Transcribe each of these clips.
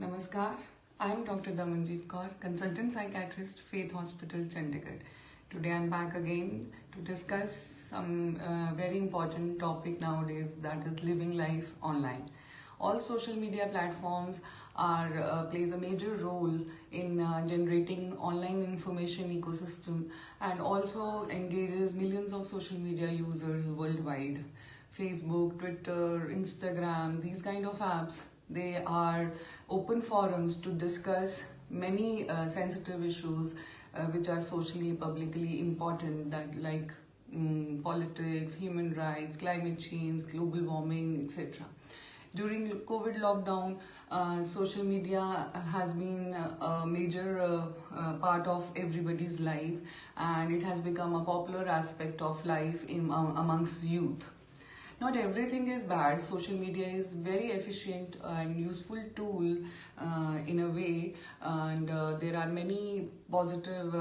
Namaskar, I am Dr. Damanjeet Kaur, consultant psychiatrist, Faith Hospital, Chandigarh. Today I am back again to discuss some very important topic nowadays, that is living life online. All social media platforms are plays a major role in generating online information ecosystem and also engages millions of social media users worldwide. Facebook, Twitter, Instagram, these kind of apps, they are open forums to discuss many sensitive issues which are socially, publicly important, that like politics, human rights, climate change, global warming, etc. During COVID lockdown, social media has been a major part of everybody's life, and it has become a popular aspect of life amongst youth. Not everything is bad. Social media is very efficient and useful tool in a way, and there are many positive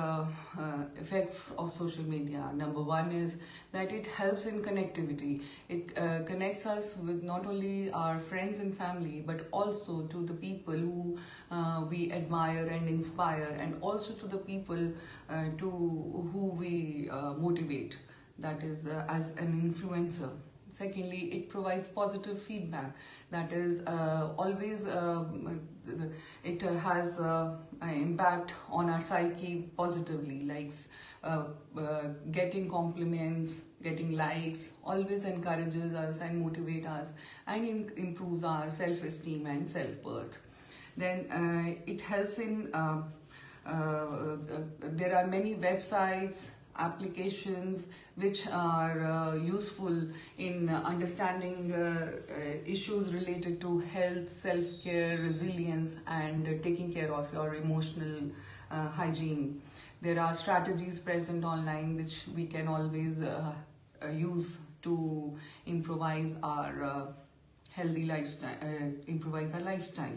effects of social media. Number one is that it helps in connectivity. It connects us with not only our friends and family, but also to the people who we admire and inspire, and also to the people to who we motivate, that is as an influencer. Secondly, it provides positive feedback. That is always it has an impact on our psyche positively, like getting compliments, getting likes, always encourages us and motivates us, and improves our self-esteem and self-worth. Then it helps in there are many websites, applications which are useful in understanding issues related to health, self-care, resilience, and taking care of your emotional hygiene. There are strategies present online which we can always use to improvise our healthy lifestyle, improvise our lifestyle.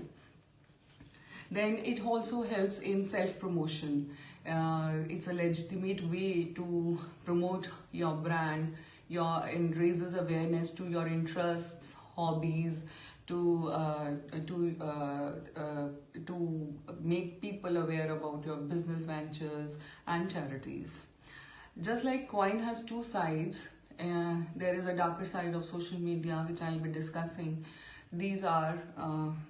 Then it also helps in self-promotion. It's a legitimate way to promote your brand, and raises awareness to your interests, hobbies, to make people aware about your business ventures and charities. Just like coin has two sides, there is a darker side of social media which I'll be discussing. These are,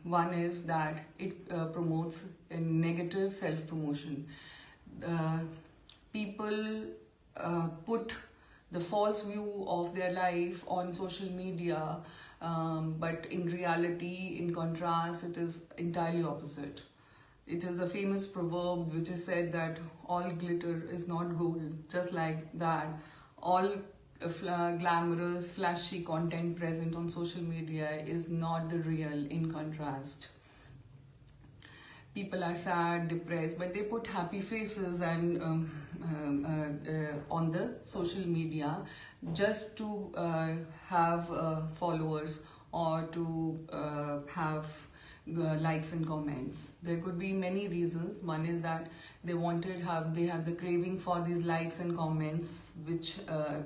one is that it promotes a negative self-promotion. People put the false view of their life on social media, but in reality, in contrast, it is entirely opposite. It is a famous proverb which is said that all glitter is not gold. Just like that, all glamorous, flashy content present on social media is not the real, in contrast. People are sad, depressed, but they put happy faces and on the social media just to have followers, or to have likes and comments. There could be many reasons. One is that they have the craving for these likes and comments, which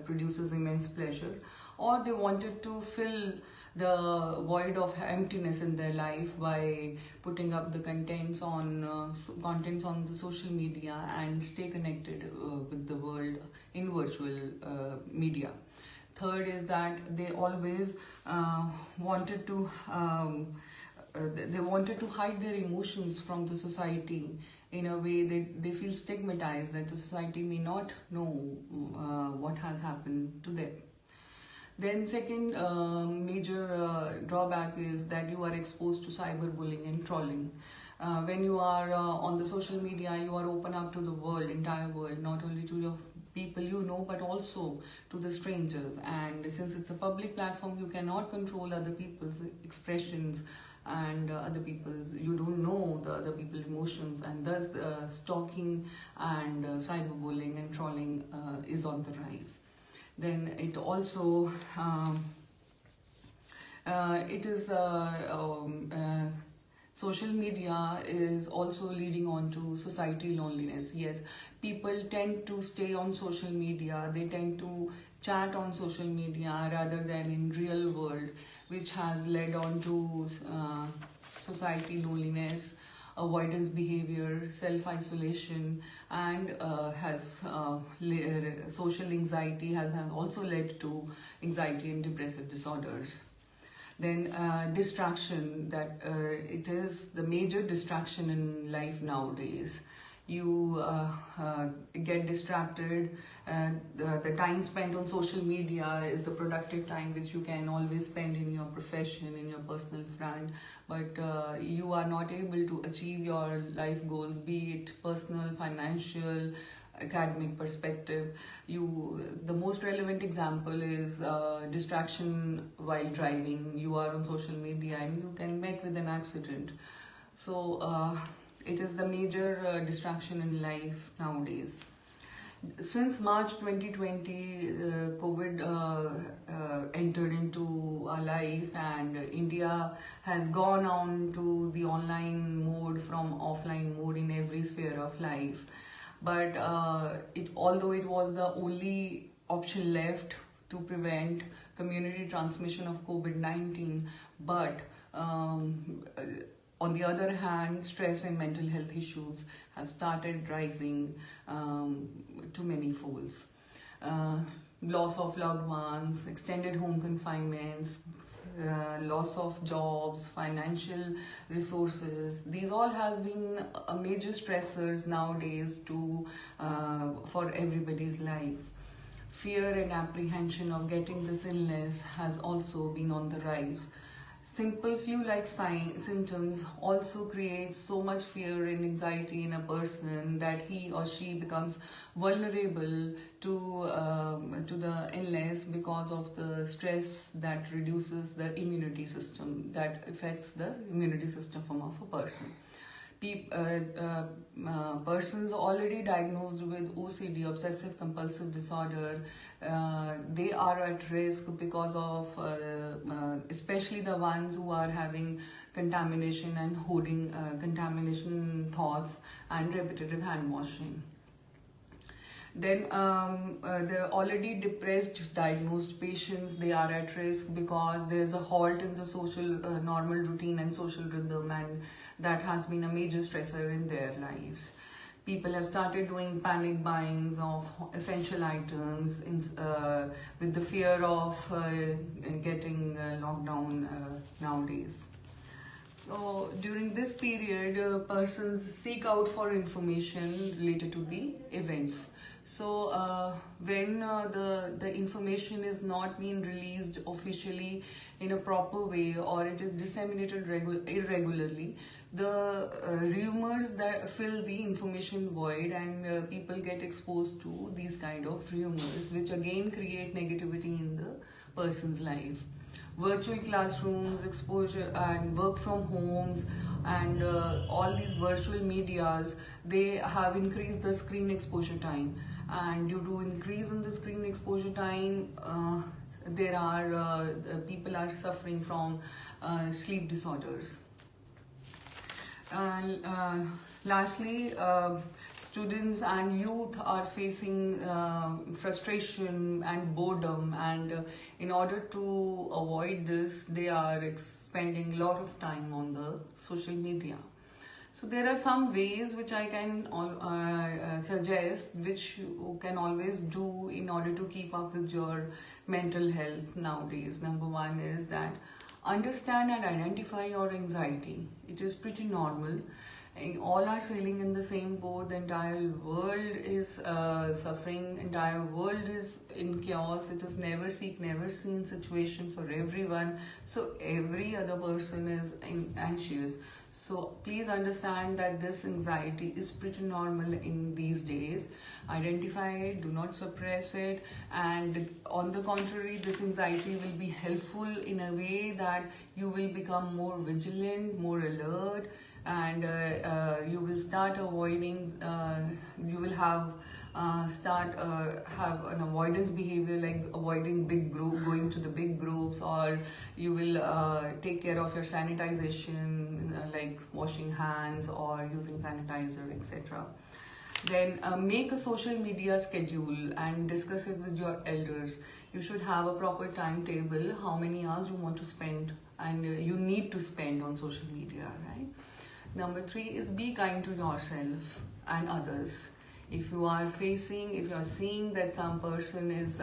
produces immense pleasure, or they wanted to fill the void of emptiness in their life by putting up the contents on the social media and stay connected with the world in virtual media. Third is that they always wanted to hide their emotions from the society. In a way, they feel stigmatized, that the society may not know what has happened to them. Then second major drawback is that you are exposed to cyberbullying and trolling. When you are on the social media, you are open up to the world, entire world, not only to your people you know, but also to the strangers. And since it's a public platform, you cannot control other people's expressions and you don't know the other people's emotions, and thus stalking and cyberbullying and trolling is on the rise. Then it also social media is also leading on to society loneliness. Yes, people tend to stay on social media, they tend to chat on social media rather than in real world, which has led on to society loneliness, avoidance behavior, self-isolation, and social anxiety has also led to anxiety and depressive disorders. Then distraction, that it is the major distraction in life nowadays. You get distracted. The time spent on social media is the productive time which you can always spend in your profession, in your personal front, but you are not able to achieve your life goals, be it personal, financial, academic perspective. The most relevant example is distraction while driving. You are on social media and you can met with an accident. So it is the major distraction in life nowadays. Since March 2020, COVID entered into our life, and India has gone on to the online mode from offline mode in every sphere of life. But although it was the only option left to prevent community transmission of COVID-19, but on the other hand, stress and mental health issues have started rising to many folds. Loss of loved ones, extended home confinements, loss of jobs, financial resources. These all has been a major stressors nowadays for everybody's life. Fear and apprehension of getting this illness has also been on the rise. Simple flu-like symptoms also create so much fear and anxiety in a person that he or she becomes vulnerable to the illness because of the stress that reduces the immunity system, that affects the immunity system of a person. Persons already diagnosed with OCD, obsessive compulsive disorder, they are at risk because of especially the ones who are having contamination and hoarding contamination thoughts and repetitive hand washing. Then the already depressed diagnosed patients, they are at risk because there's a halt in the social normal routine and social rhythm, and that has been a major stressor in their lives. People have started doing panic buying of essential items with the fear of getting locked down nowadays. So during this period, persons seek out for information related to the events. So when the information is not being released officially in a proper way, or it is disseminated irregularly, the rumors that fill the information void, and people get exposed to these kind of rumors, which again create negativity in the person's life. Virtual classrooms, exposure and work from homes, and all these virtual medias, they have increased the screen exposure time, and due to increase in the screen exposure time, people are suffering from sleep disorders. And lastly, students and youth are facing frustration and boredom, and in order to avoid this, they are spending a lot of time on the social media. So there are some ways which I can suggest, which you can always do in order to keep up with your mental health nowadays. Number one is that understand and identify your anxiety. It is pretty normal. All are sailing in the same boat. The entire world is suffering. Entire world is in chaos. It is never seen situation for everyone. So every other person is anxious. So please understand that this anxiety is pretty normal in these days. Identify it, do not suppress it, and on the contrary, this anxiety will be helpful in a way that you will become more vigilant, more alert, and you will start avoiding, you will have have an avoidance behavior, like avoiding going to the big groups, or you will take care of your sanitization, like washing hands or using sanitizer, etc. Then make a social media schedule and discuss it with your elders. You should have a proper timetable, how many hours you want to spend and you need to spend on social media, right? Number 3 is be kind to yourself and others. If you are seeing that some person is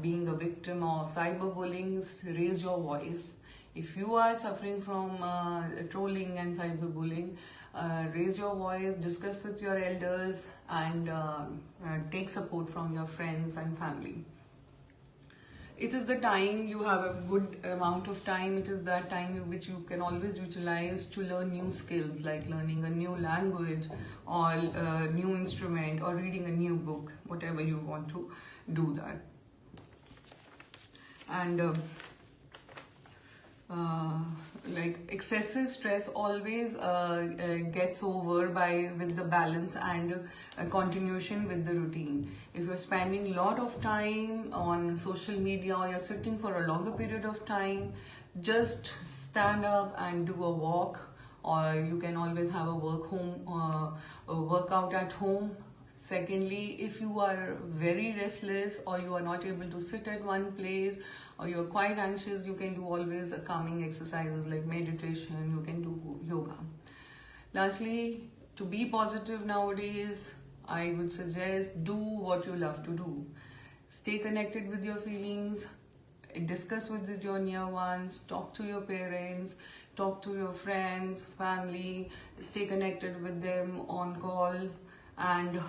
being a victim of cyberbullying, raise your voice. If you are suffering from trolling and cyberbullying, raise your voice, discuss with your elders, and take support from your friends and family. It is the time you have a good amount of time. It is that time which you can always utilize to learn new skills, like learning a new language or a new instrument or reading a new book, whatever you want to do that. And like excessive stress always gets over with the balance and continuation with the routine. If you're spending a lot of time on social media or you're sitting for a longer period of time, just stand up and do a walk, or you can always have a workout at home. Secondly, if you are very restless or you are not able to sit at one place or you're quite anxious, you can do always calming exercises like meditation, you can do yoga. Lastly, to be positive nowadays, I would suggest do what you love to do. Stay connected with your feelings, discuss with your near ones, talk to your parents, talk to your friends, family, stay connected with them on call, and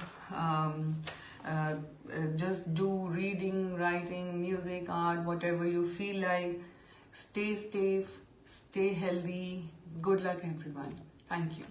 just do reading, writing, music, art, whatever you feel like. Stay safe, stay healthy. Good luck, everyone. Thank you.